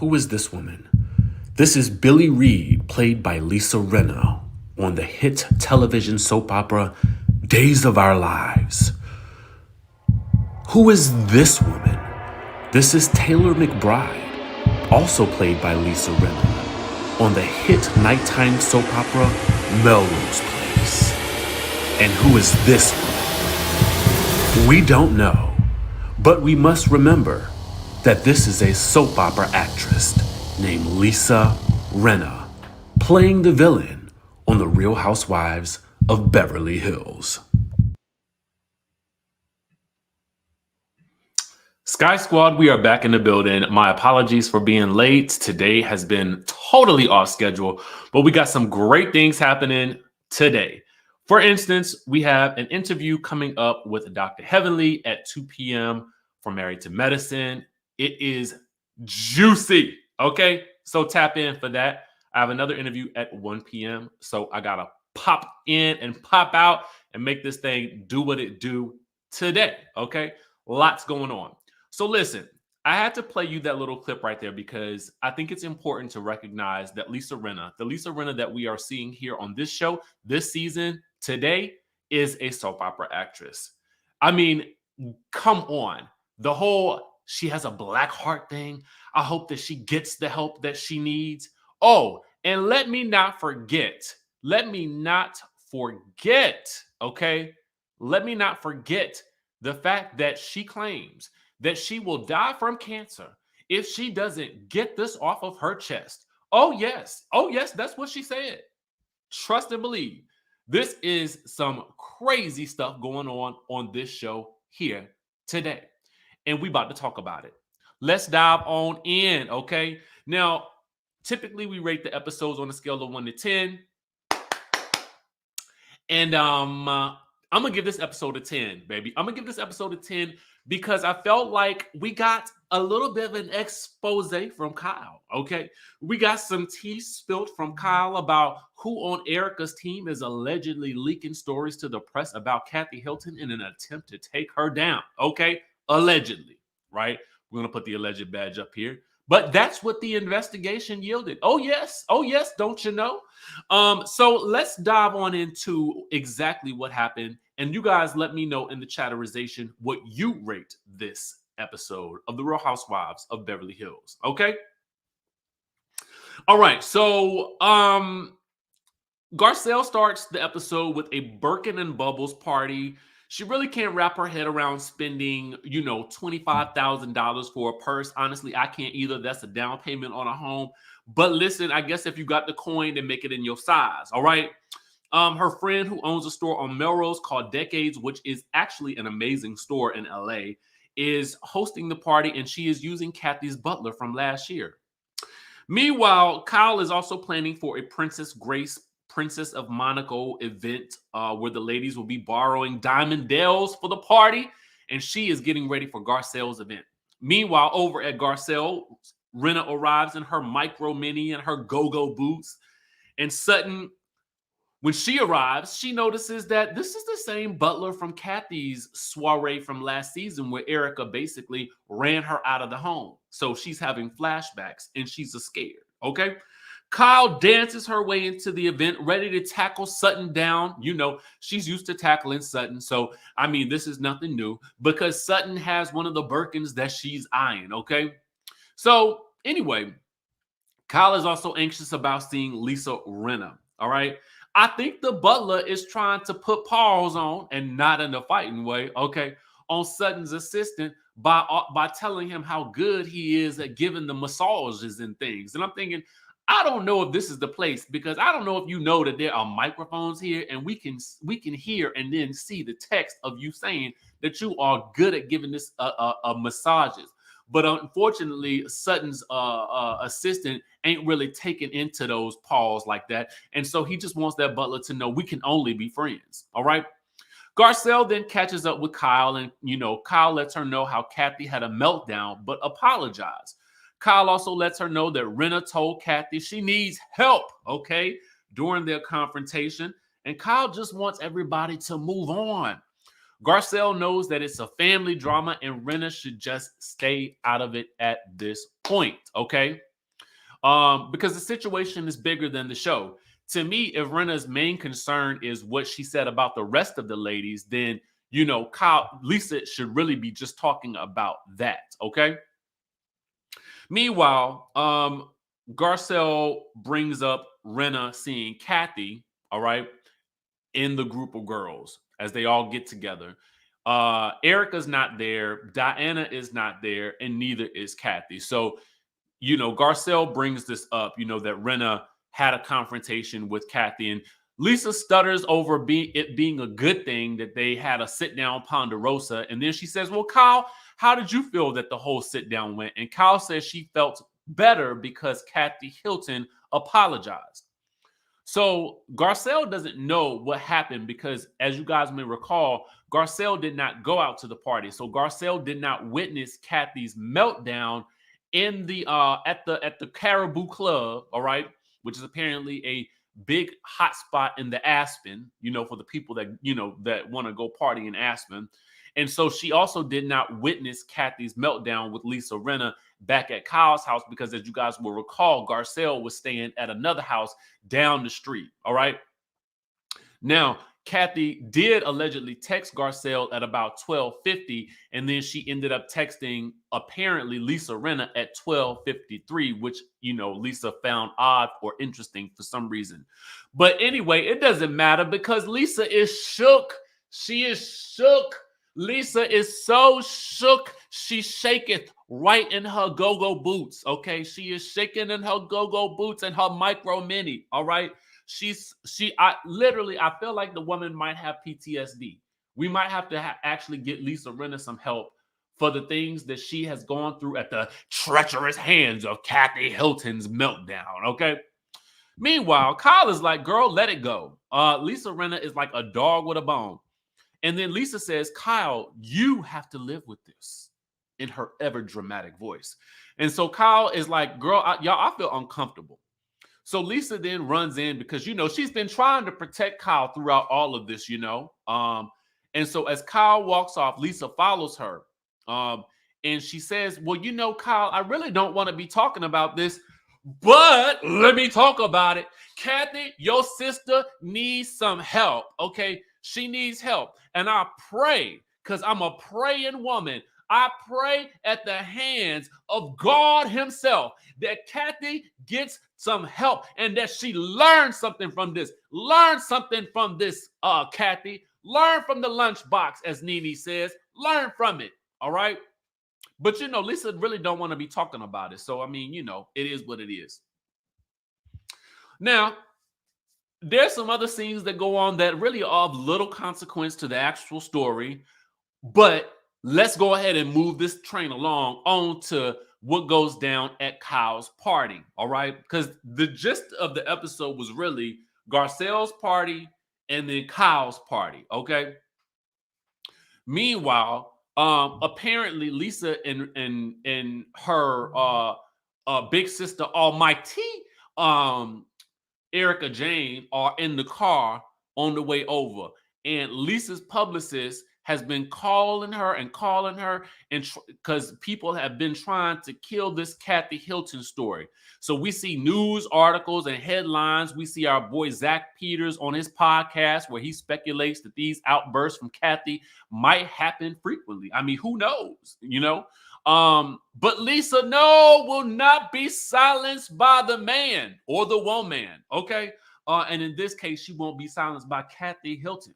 Who is this woman? This is Billy Reed, played by Lisa Rinna on the hit television soap opera Days of Our Lives. Who is this woman? This is Taylor McBride, also played by Lisa Rinna on the hit nighttime soap opera Melrose Place. And who is this woman? We don't know, but we must remember that this is a soap opera actress named Lisa Rinna, playing the villain on The Real Housewives of Beverly Hills. Sky Squad, we are back in the building. My apologies for being late. Today has been totally off schedule, but we got some great things happening today. For instance, we have an interview coming up with Dr. Heavenly at 2 p.m. for Married to Medicine. It is juicy, okay? So tap in for that. I have another interview at 1 p.m., so I got to pop in and pop out and make this thing do what it do today, okay? Lots going on. So listen, I had to play you that little clip right there because I think it's important to recognize that Lisa Rinna, the Lisa Rinna that we are seeing here on this show, this season, today, is a soap opera actress. I mean, come on. The whole she has a black heart thing. I hope that she gets the help that she needs. Oh, and let me not forget, okay? Let me not forget the fact that she claims that she will die from cancer if she doesn't get this off of her chest. Oh, yes, that's what she said. Trust and believe. This is some crazy stuff going on this show here today. And we about to talk about it. Let's dive on in, okay? Now, typically we rate the episodes on a scale of 1 to 10. And I'm going to give this episode a 10, baby. I'm going to give this episode a 10 because I felt like we got a little bit of an expose from Kyle, okay? We got some tea spilled from Kyle about who on Erika's team is allegedly leaking stories to the press about Kathy Hilton in an attempt to take her down, okay? Allegedly, right? We're going to put the alleged badge up here. But that's what the investigation yielded. Oh, yes, don't you know? So let's dive on into exactly what happened. And you guys let me know in the chatterization what you rate this episode of The Real Housewives of Beverly Hills. Okay? All right. So Garcelle starts the episode with a Birkin and Bubbles party. She really can't wrap her head around spending, $25,000 for a purse. Honestly, I can't either. That's a down payment on a home. But listen, I guess if you got the coin, then make it in your size. All right. Her friend who owns a store on Melrose called Decades, which is actually an amazing store in LA, is hosting the party, and she is using Kathy's butler from last year. Meanwhile, Kyle is also planning for a Princess Grace Princess of Monaco event where the ladies will be borrowing Diamond Dells for the party, and she is getting ready for Garcelle's event. Meanwhile, over at Garcelle, Rinna arrives in her micro mini and her go-go boots, and Sutton, when she arrives, she notices that this is the same butler from Kathy's soiree from last season where Erika basically ran her out of the home. So she's having flashbacks and she's scared, okay? Kyle dances her way into the event, ready to tackle Sutton down. She's used to tackling Sutton. So, this is nothing new because Sutton has one of the Birkins that she's eyeing, okay? So, anyway, Kyle is also anxious about seeing Lisa Rinna, all right? I think the butler is trying to put paws on, and not in a fighting way, okay, on Sutton's assistant by telling him how good he is at giving the massages and things. And I'm thinking, I don't know if this is the place because I don't know if you know that there are microphones here and we can hear and then see the text of you saying that you are good at giving this massages. But unfortunately, Sutton's assistant ain't really taken into those paws like that. And so he just wants that butler to know we can only be friends. All right. Garcelle then catches up with Kyle and, Kyle lets her know how Kathy had a meltdown but apologized. Kyle also lets her know that Rinna told Kathy she needs help, okay, during their confrontation. And Kyle just wants everybody to move on. Garcelle knows that it's a family drama and Rinna should just stay out of it at this point, okay? because the situation is bigger than the show. To me, if Rinna's main concern is what she said about the rest of the ladies, then Lisa should really be just talking about that. Okay. Meanwhile, Garcelle brings up Rinna seeing Kathy, all right, in the group of girls as they all get together. Erika's not there, Diana is not there, and neither is Kathy. So, Garcelle brings this up, that Rinna had a confrontation with Kathy, and Lisa stutters over it being a good thing that they had a sit down ponderosa. And then she says, well, Kyle, how did you feel that the whole sit down went? And Kyle says she felt better because Kathy Hilton apologized. So Garcelle doesn't know what happened because, as you guys may recall, Garcelle did not go out to the party. So Garcelle did not witness Kathy's meltdown in the at the Caribou Club, all right, which is apparently a big hot spot in the Aspen, for the people that that want to go party in Aspen. And so she also did not witness Kathy's meltdown with Lisa Rinna back at Kyle's house because, as you guys will recall, Garcelle was staying at another house down the street. All right. Now, Kathy did allegedly text Garcelle at about 12:50, and then she ended up texting apparently Lisa Rinna at 12:53, which Lisa found odd or interesting for some reason. But anyway, it doesn't matter because Lisa is shook. She is shook. Lisa is so shook, she shaketh right in her go-go boots, okay? She is shaking in her go-go boots and her micro mini, all right? I feel like the woman might have PTSD. We might have to actually get Lisa Rinna some help for the things that she has gone through at the treacherous hands of Kathy Hilton's meltdown, okay? Meanwhile, Kyle is like, girl, let it go. Lisa Rinna is like a dog with a bone. And then Lisa says, Kyle, you have to live with this, in her ever dramatic voice. And so Kyle is like, girl, I feel uncomfortable. So Lisa then runs in because, she's been trying to protect Kyle throughout all of this, and so as Kyle walks off, Lisa follows her. And she says, well, Kyle, I really don't want to be talking about this, but let me talk about it. Kathy, your sister needs some help, okay? She needs help. And I pray, because I'm a praying woman, I pray at the hands of God himself that Kathy gets some help and that she learns something from this. Learn something from this, Kathy. Learn from the lunchbox, as Nene says. Learn from it, all right? But, Lisa really don't want to be talking about it. So, it is what it is. Now, there's some other scenes that go on that really are of little consequence to the actual story, but let's go ahead and move this train along on to what goes down at Kyle's party, all right? Because the gist of the episode was really Garcelle's party and then Kyle's party, okay? Meanwhile, apparently Lisa and her big sister Almighty, Erika Jayne, are in the car on the way over. And Lisa's publicist has been calling her and because people have been trying to kill this Kathy Hilton story. So we see news articles and headlines. We see our boy Zach Peters on his podcast where he speculates that these outbursts from Kathy might happen frequently. I mean, who knows, but Lisa, will not be silenced by the man or the woman, okay? And in this case, she won't be silenced by Kathy Hilton.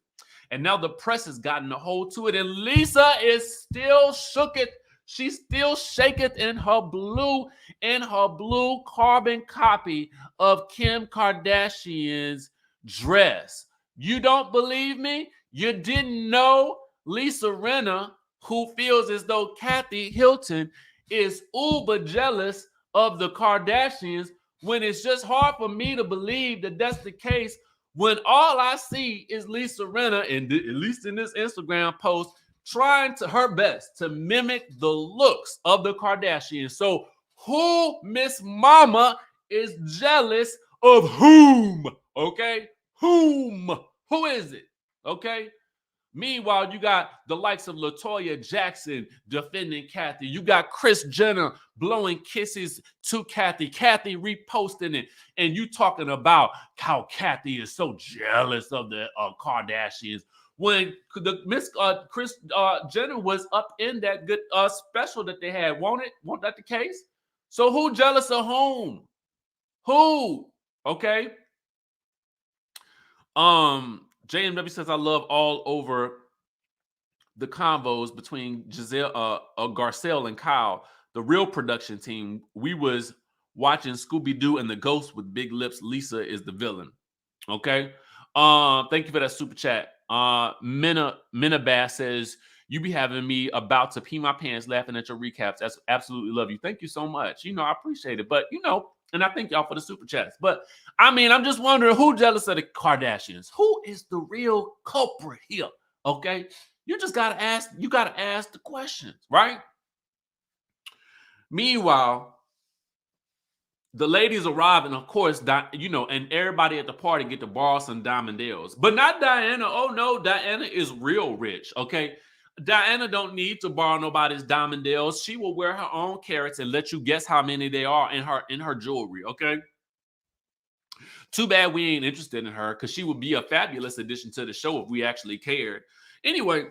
And now the press has gotten a hold to it, and Lisa is still shooketh. She's still shaketh in her blue carbon copy of Kim Kardashian's dress. You don't believe me? You didn't know? Lisa Rinna, who feels as though Kathy Hilton is uber jealous of the Kardashians, when it's just hard for me to believe that that's the case, when all I see is Lisa Rinna, at least in this Instagram post, trying to her best to mimic the looks of the Kardashians. So who, Miss Mama, is jealous of whom? Okay? Whom? Who is it? Okay? Meanwhile, you got the likes of LaToya Jackson defending Kathy. You got Kris Jenner blowing kisses to Kathy, Kathy reposting it, and you talking about how Kathy is so jealous of the Kardashians. When the Miss Kris Jenner was up in that good special that they had, won't that the case? So who jealous of whom? Who? Okay. JMW says, I love all over the convos between Garcelle and Kyle, the real production team. We was watching Scooby-Doo and the Ghost with big lips. Lisa is the villain. Okay. Thank you for that super chat. Minna Bass says, you be having me about to pee my pants laughing at your recaps. That's absolutely love you. Thank you so much. I appreciate it. But and I thank y'all for the super chats. But I mean, I'm just wondering who jealous of the Kardashians? Who is the real culprit here? Okay. You just gotta ask, the questions, right? Meanwhile, the ladies arrive, and of course, and everybody at the party get to borrow some Diamondells. But not Diana. Oh no, Diana is real rich, okay? Diana don't need to borrow nobody's Diamondells. She will wear her own carats and let you guess how many they are in her jewelry, okay? Too bad we ain't interested in her, because she would be a fabulous addition to the show if we actually cared. Anyway,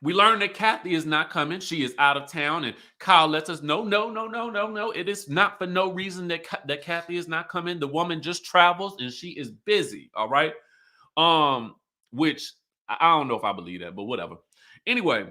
we learned that Kathy is not coming. She is out of town, and Kyle lets us know, no. It is not for no reason that Kathy is not coming. The woman just travels, and she is busy, all right? Which I don't know if I believe that, but whatever. Anyway,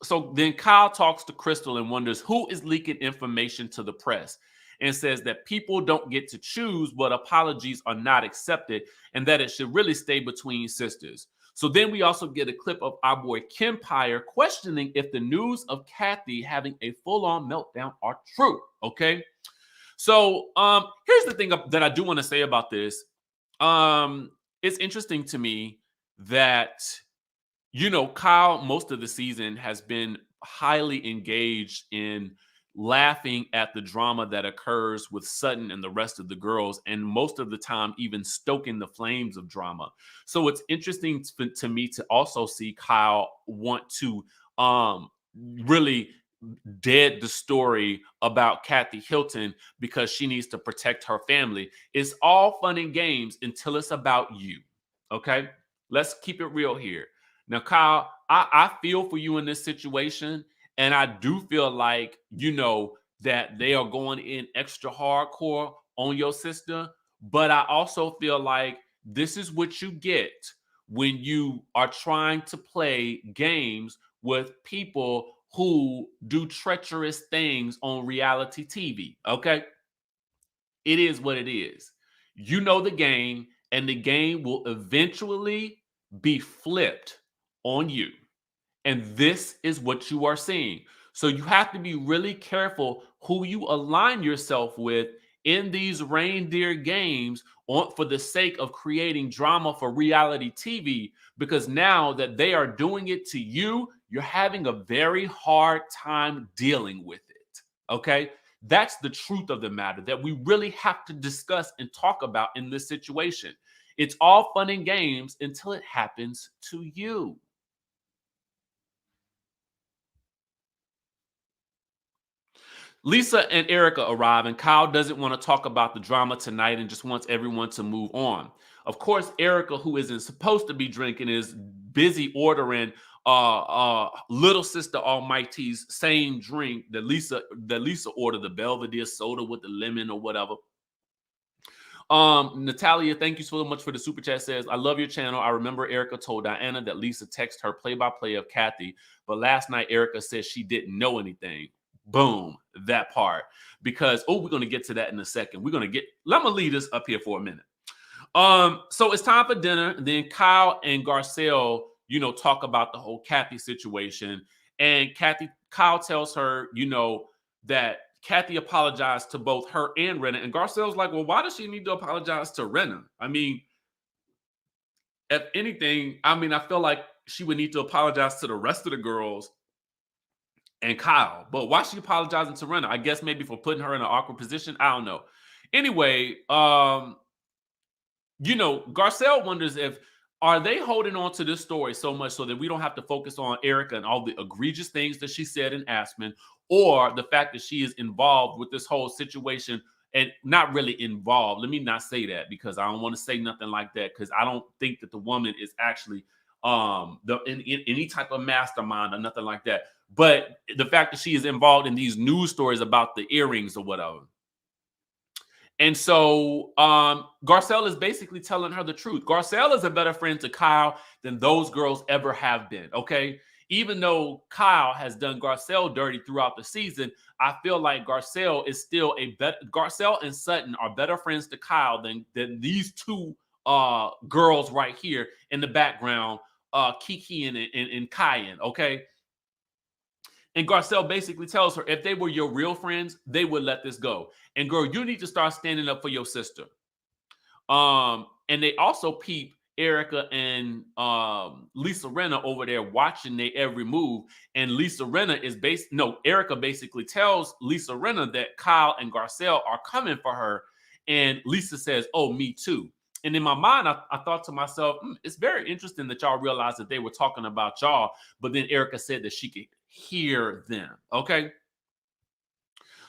so then Kyle talks to Crystal and wonders who is leaking information to the press, and says that people don't get to choose, but apologies are not accepted, and that it should really stay between sisters. So then we also get a clip of our boy Kempire questioning if the news of Kathy having a full-on meltdown are true, okay? So here's the thing that I do want to say about this. It's interesting to me that, Kyle, most of the season has been highly engaged in laughing at the drama that occurs with Sutton and the rest of the girls, and most of the time even stoking the flames of drama. So it's interesting to me to also see Kyle want to really dead the story about Kathy Hilton because she needs to protect her family. It's all fun and games until it's about you. Okay, let's keep it real here. Now, Kyle, I feel for you in this situation. And I do feel like, that they are going in extra hardcore on your sister. But I also feel like this is what you get when you are trying to play games with people who do treacherous things on reality TV. Okay? It is what it is. You know the game, and the game will eventually be flipped on you. And this is what you are seeing. So you have to be really careful who you align yourself with in these reindeer games for the sake of creating drama for reality TV, because now that they are doing it to you, you're having a very hard time dealing with it. Okay? That's the truth of the matter that we really have to discuss and talk about in this situation. It's all fun and games until it happens to you. Lisa and Erika arrive, and Kyle doesn't want to talk about the drama tonight and just wants everyone to move on. Of course, Erika, who isn't supposed to be drinking, is busy ordering Little Sister Almighty's same drink that Lisa ordered, the Belvedere soda with the lemon or whatever. Natalia, thank you so much for the super chat. Says, I love your channel. I remember Erika told Diana that Lisa texted her play-by-play of Kathy, but last night Erika said she didn't know anything. Boom, that part. Because, we're going to get to that in a second. I'm going to leave this up here for a minute. So it's time for dinner. And then Kyle and Garcelle, talk about the whole Kathy situation. And Kyle tells her, that Kathy apologized to both her and Renna. And Garcelle's like, well, why does she need to apologize to Renna? I mean, if anything, I feel like she would need to apologize to the rest of the girls and Kyle. But why is she apologizing to Renna? I guess maybe for putting her in an awkward position. I don't know. Anyway, Garcelle wonders if Are they holding on to this story so much so that we don't have to focus on Erika and all the egregious things that she said in Aspen, or the fact that she is involved with this whole situation and not really involved? Let me not say that, because I don't want to say nothing like that, because I don't think that the woman is actually in any type of mastermind or nothing like that. But the fact that she is involved in these news stories about the earrings or whatever. And so Garcelle is basically telling her the truth. Garcelle is a better friend to Kyle than those girls ever have been, okay? Even though Kyle has done Garcelle dirty throughout the season, I feel like Garcelle is still a better, Garcelle and Sutton are better friends to Kyle than these two girls right here in the background, Kiki and Kyan, okay? And Garcelle basically tells her, if they were your real friends, they would let this go. And girl, you need to start standing up for your sister. And they also peep Erika and Lisa Rinna over there watching their every move. And Lisa Rinna is Erika basically tells Lisa Rinna that Kyle and Garcelle are coming for her. And Lisa says, oh, me too. And in my mind, I thought to myself, it's very interesting that y'all realized that they were talking about y'all. But then Erika said that she could hear them. Okay.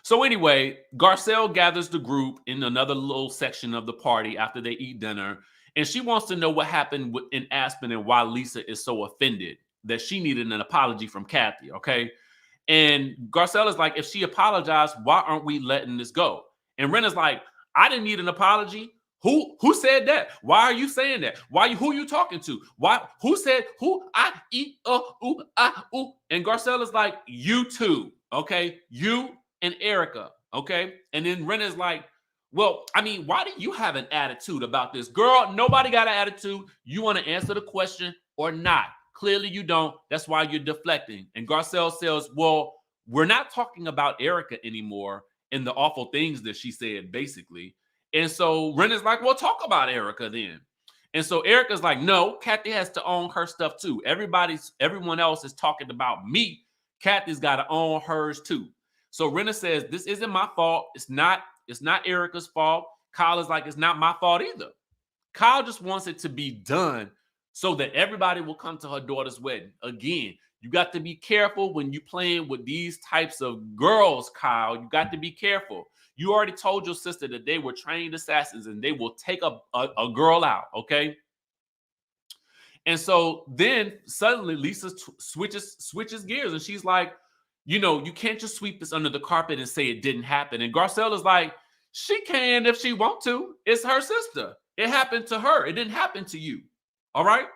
So anyway, Garcelle gathers the group in another little section of the party after they eat dinner. And she wants to know what happened in Aspen and why Lisa is so offended that she needed an apology from Kathy. Okay. And Garcelle is like, if she apologized, why aren't we letting this go? And Rinna's like, I didn't need an apology. Who said that? Why are you saying that? Who are you talking to? Who said who? And Garcelle is like, you two, okay? You and Erika, okay? And then Rinna's like, well, I mean, why do you have an attitude about this? Girl, nobody got an attitude. You want to answer the question or not? Clearly you don't. That's why you're deflecting. And Garcelle says, well, we're not talking about Erika anymore and the awful things that she said, basically. And so Rinna's like, well, talk about Erika then. And so Erika's like, no, Kathy has to own her stuff too. Everyone else is talking about me. Kathy's got to own hers too. So Rinna says, this isn't my fault. It's not Erika's fault. Kyle is like, it's not my fault either. Kyle just wants it to be done so that everybody will come to her daughter's wedding. Again, you got to be careful when you're playing with these types of girls, Kyle. You got to be careful. You already told your sister that they were trained assassins and they will take a girl out, okay? And so then suddenly Lisa switches gears and she's like, you know, you can't just sweep this under the carpet and say it didn't happen. And Garcelle is like, she can if she want to. It's her sister. It happened to her. It didn't happen to you. All right?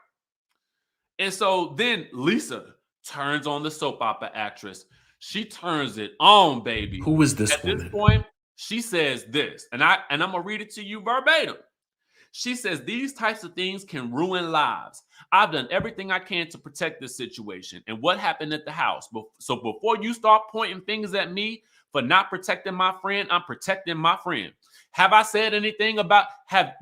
And so then Lisa turns on the soap opera actress. She turns it on, baby. Who is this woman? At this point, she says this, and I'm gonna read it to you verbatim. She says, these types of things can ruin lives. I've done everything I can to protect this situation. And what happened at the house? So before you start pointing fingers at me for not protecting my friend, I'm protecting my friend. Have I said anything about,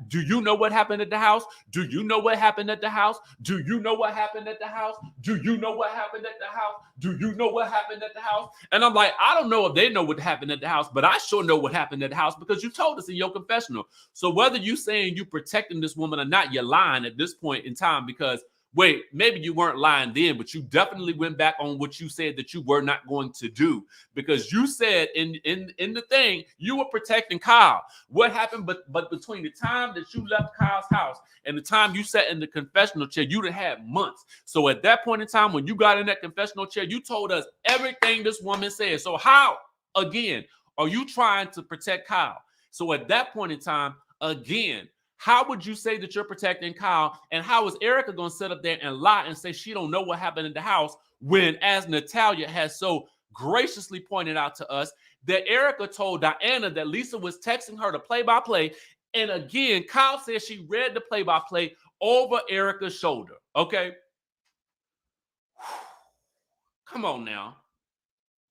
do you know what happened at the house? Do you know what happened at the house? Do you know what happened at the house? Do you know what happened at the house? Do you know what happened at the house? And I'm like, I don't know if they know what happened at the house, but I sure know what happened at the house because you told us in your confessional. So whether you saying you protecting this woman or not, you're lying at this point in time because wait, maybe you weren't lying then, but you definitely went back on what you said that you were not going to do because you said in the thing you were protecting Kyle. What happened? But between the time that you left Kyle's house and the time you sat in the confessional chair, you'd have had months. So at that point in time, when you got in that confessional chair, you told us everything this woman said. So how, again, are you trying to protect Kyle? So at that point in time, again, how would you say that you're protecting Kyle? And how is Erika going to sit up there and lie and say she don't know what happened in the house when, as Natalia has so graciously pointed out to us, that Erika told Diana that Lisa was texting her the play-by-play. And again, Kyle says she read the play-by-play over Erika's shoulder. Okay? Come on now.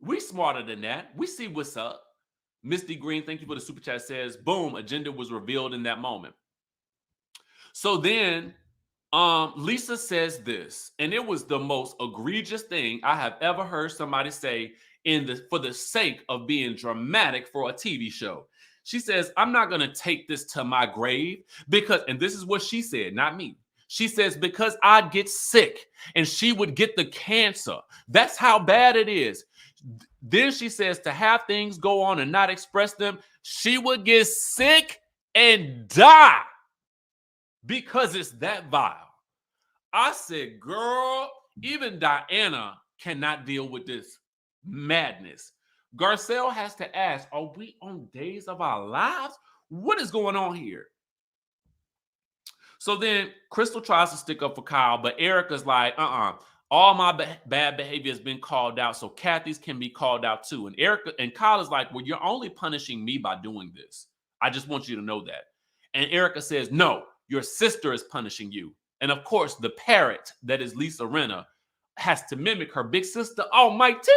We smarter than that. We see what's up. Misty Green, thank you for the super chat, says, boom, agenda was revealed in that moment. So then Lisa says this, and it was the most egregious thing I have ever heard somebody say for the sake of being dramatic for a TV show. She says, I'm not going to take this to my grave because, and this is what she said, not me. She says, because I'd get sick and she would get the cancer. That's how bad it is. Then she says to have things go on and not express them, she would get sick and die because it's that vile. I said, girl, even Diana cannot deal with this madness. Garcelle has to ask, are we on days of our lives? What is going on here? So then Crystal tries to stick up for Kyle, but Erika's like, all my bad behavior has been called out, so Kathy's can be called out too. And Erika and Kyle is like, well, you're only punishing me by doing this. I just want you to know that. And Erika says, no, your sister is punishing you. And of course, the parrot that is Lisa Rinna has to mimic her big sister Almighty.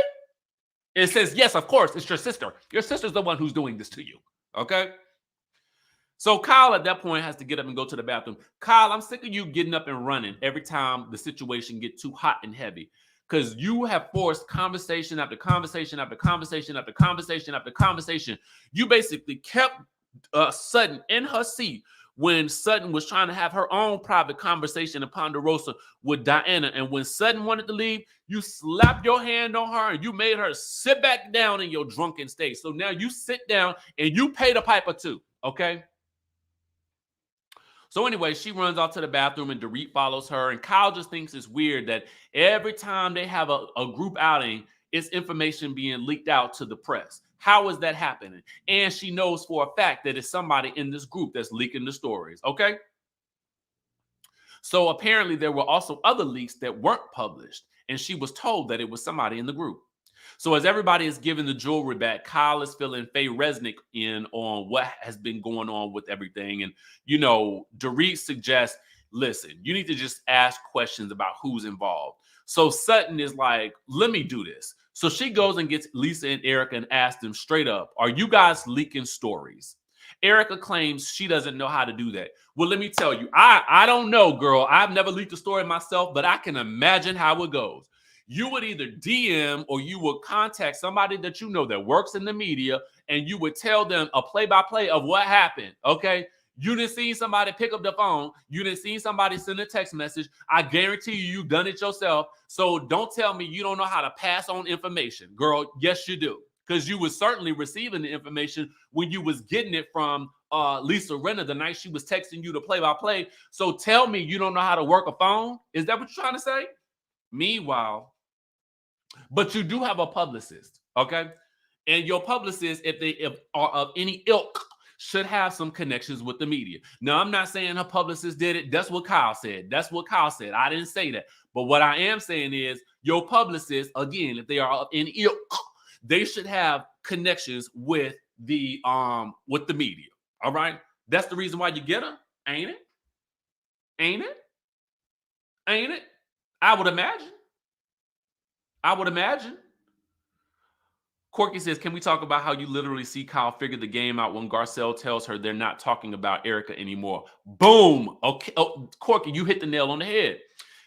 It says, yes, of course, it's your sister. Your sister's the one who's doing this to you. Okay? So Kyle at that point has to get up and go to the bathroom. Kyle, I'm sick of you getting up and running every time the situation gets too hot and heavy, because you have forced conversation after conversation after conversation after conversation after conversation. You basically kept Sutton in her seat when Sutton was trying to have her own private conversation in Ponderosa with Diana. And when Sutton wanted to leave, you slapped your hand on her and you made her sit back down in your drunken state. So now you sit down and you pay the piper too, okay? So anyway, she runs out to the bathroom and Dorit follows her. And Kyle just thinks it's weird that every time they have a group outing, it's information being leaked out to the press. How is that happening? And she knows for a fact that it's somebody in this group that's leaking the stories, okay? So apparently there were also other leaks that weren't published. And she was told that it was somebody in the group. So as everybody is giving the jewelry back, Kyle is filling Faye Resnick in on what has been going on with everything. And, you know, Dorit suggests, listen, you need to just ask questions about who's involved. So Sutton is like, let me do this. So she goes and gets Lisa and Erika and asks them straight up, are you guys leaking stories? Erika claims she doesn't know how to do that. Well, let me tell you, I don't know, girl. I've never leaked a story myself, but I can imagine how it goes. You would either DM or you would contact somebody that you know that works in the media, and you would tell them a play-by-play of what happened, okay? You didn't see somebody pick up the phone. You didn't see somebody send a text message. I guarantee you've done it yourself. So don't tell me you don't know how to pass on information. Girl, yes, you do. Because you was certainly receiving the information when you was getting it from Lisa Rinna the night she was texting you the play-by-play. So tell me you don't know how to work a phone? Is that what you're trying to say? Meanwhile, but you do have a publicist, okay? And your publicist, if they are of any ilk, should have some connections with the media. Now, I'm not saying her publicist did it. That's what Kyle said. That's what Kyle said. I didn't say that. But what I am saying is your publicist, again, if they are of any ilk, they should have connections with the media. All right? That's the reason why you get them, ain't it? Ain't it? Ain't it? I would imagine. I would imagine. Corky says, can we talk about how you literally see Kyle figure the game out when Garcelle tells her they're not talking about Erika anymore? Boom. Okay. Oh, Corky, you hit the nail on the head.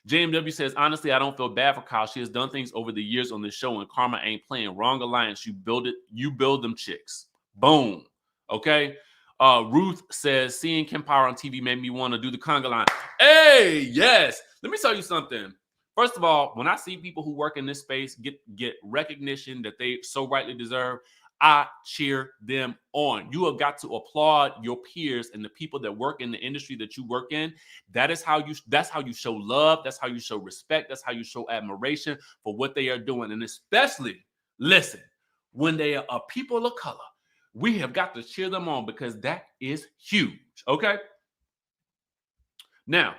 JMW says, honestly, I don't feel bad for Kyle. She has done things over the years on this show, and karma ain't playing. Wrong alliance. You build them chicks. Boom. Okay. Ruth says, seeing Kim Power on TV made me want to do the conga line. Hey, yes. Let me tell you something. First of all, when I see people who work in this space get recognition that they so rightly deserve, I cheer them on. You have got to applaud your peers and the people that work in the industry that you work in. That's how you show love. That's how you show respect. That's how you show admiration for what they are doing. And especially, listen, when they are people of color, we have got to cheer them on because that is huge. Okay? Now,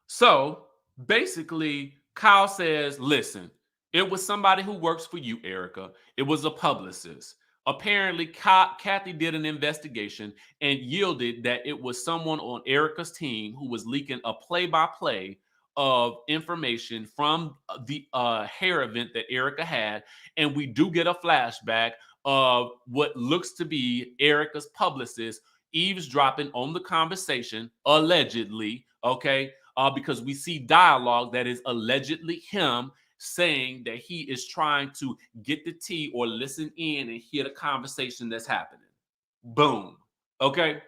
so basically, Kyle says, listen, it was somebody who works for you, Erika. It was a publicist. Apparently, Kathy did an investigation and yielded that it was someone on Erika's team who was leaking a play-by-play of information from the hair event that Erika had. And we do get a flashback of what looks to be Erika's publicist eavesdropping on the conversation, allegedly, okay? Because we see dialogue that is allegedly him saying that he is trying to get the tea or listen in and hear the conversation that's happening. Boom. Okay.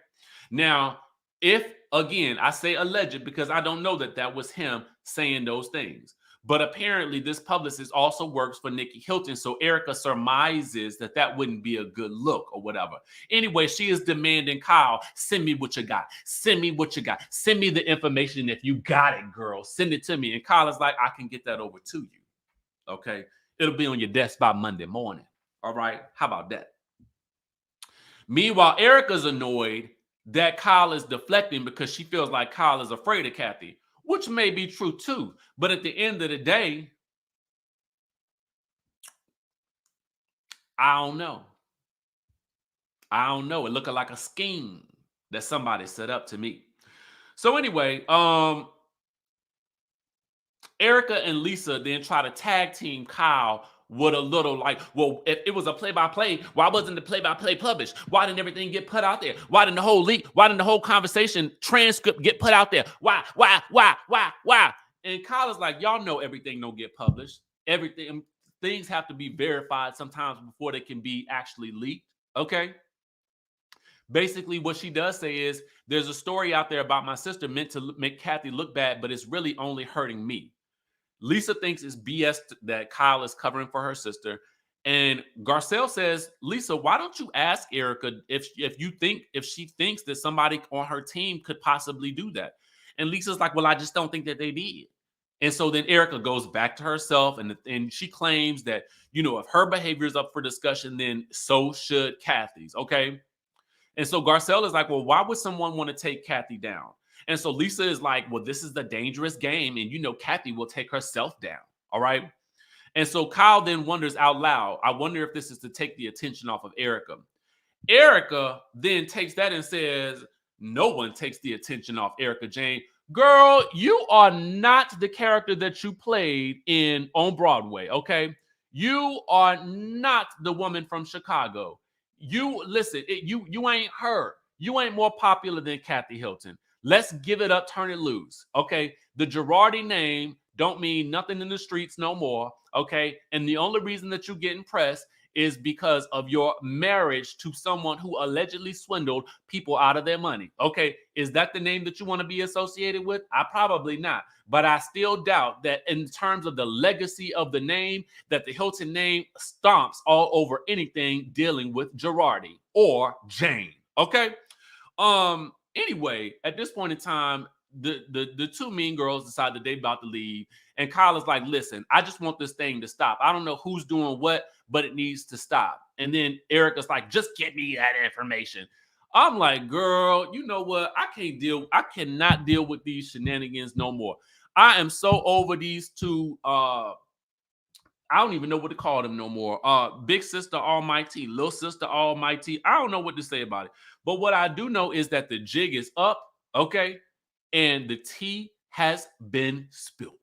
Now, If, again, I say alleged because I don't know that that was him saying those things. But apparently, this publicist also works for Nikki Hilton. So Erika surmises that that wouldn't be a good look or whatever. Anyway, she is demanding, Kyle, send me what you got. Send me what you got. Send me the information. If you got it, girl, send it to me. And Kyle is like, I can get that over to you. Okay. It'll be on your desk by Monday morning. All right. How about that? Meanwhile, Erika's annoyed that Kyle is deflecting because she feels like Kyle is afraid of Kathy, which may be true too. But at the end of the day, I don't know. I don't know. It looked like a scheme that somebody set up to me. So anyway, Erika and Lisa then try to tag team Kyle with a little like, well, if it was a play-by-play, why wasn't the play-by-play published? Why didn't everything get put out there? Why didn't the whole leak? Why didn't the whole conversation transcript get put out there? Why? And Kyle is like, y'all know everything don't get published. Everything, things have to be verified sometimes before they can be actually leaked. Okay. Basically, what she does say is, there's a story out there about my sister meant to make Kathy look bad, but it's really only hurting me. Lisa thinks it's BS that Kyle is covering for her sister. And Garcelle says, Lisa, why don't you ask Erika if she thinks that somebody on her team could possibly do that? And Lisa's like, well, I just don't think that they did. And so then Erika goes back to herself and she claims that, if her behavior is up for discussion, then so should Kathy's. Okay. And so Garcelle is like, well, why would someone want to take Kathy down? And so Lisa is like, well, this is the dangerous game. And Kathy will take herself down. All right. And so Kyle then wonders out loud, I wonder if this is to take the attention off of Erika. Erika then takes that and says, no one takes the attention off Erika Jayne. Girl, you are not the character that you played on Broadway. Okay. You are not the woman from Chicago. You ain't her. You ain't more popular than Kathy Hilton. Let's give it up, turn it loose. Okay. The Girardi name don't mean nothing in the streets no more. Okay. And the only reason that you get pressed is because of your marriage to someone who allegedly swindled people out of their money. Okay. Is that the name that you want to be associated with? I probably not. But I still doubt that in terms of the legacy of the name, that the Hilton name stomps all over anything dealing with Girardi or Jane. Okay. Anyway, at this point in time, the two mean girls decide that they about to leave. And Kyle is like, listen, I just want this thing to stop. I don't know who's doing what, but it needs to stop. And then Erika's like, just get me that information. I'm like, girl, you know what? I cannot deal with these shenanigans no more. I am so over these two. I don't even know what to call them no more. Big sister almighty, little sister almighty. I don't know what to say about it. But what I do know is that the jig is up, okay? And the tea has been spilled.